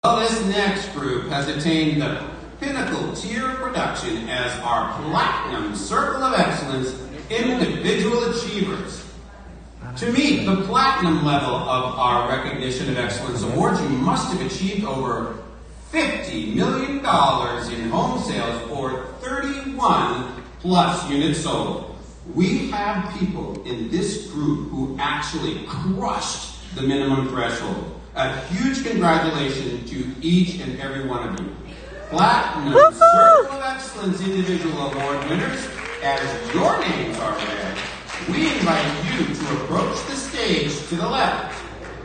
Well, this next group has attained the pinnacle tier of production as our Platinum Circle of Excellence Individual Achievers. To meet the platinum level of our Recognition of Excellence Awards, you must have achieved over $50 million in home sales or 31 plus units sold. We have people in this group who actually crushed the minimum threshold. A huge congratulations to each and every one of you. Platinum Circle of Excellence Individual Award winners, as your names are read, we invite you to approach the stage to the left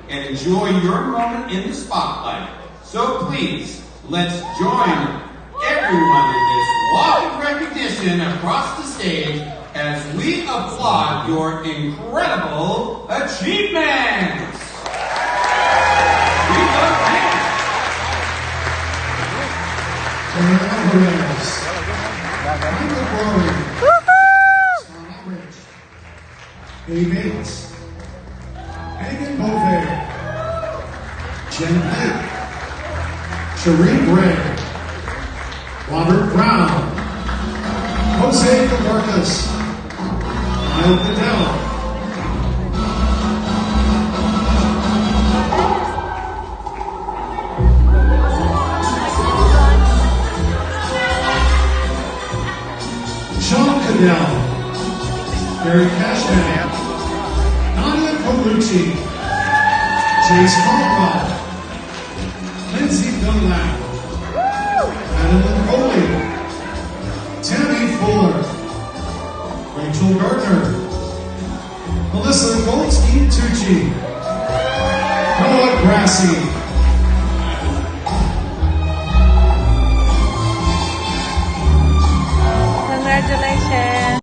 and enjoy your moment in the spotlight. So please, let's join everyone in this walk of recognition across the stage as we applaud your incredible achievements. Alvarez, Michael Glory, Scott Rich, Dave Bates, Megan Beauvais, Jen Lake, Sheree Gray, Robert Brown, Jose Cabarcas, Kyle Goodell, Sean Cadell, Gary Cashman, Nadia Colucci, Chase Caldwell, Lindsay Dunlap, Madeline Coley, Tammy Fuller, Rachel Gardner, Melissa Goldstein Tucci, Noah Grassi,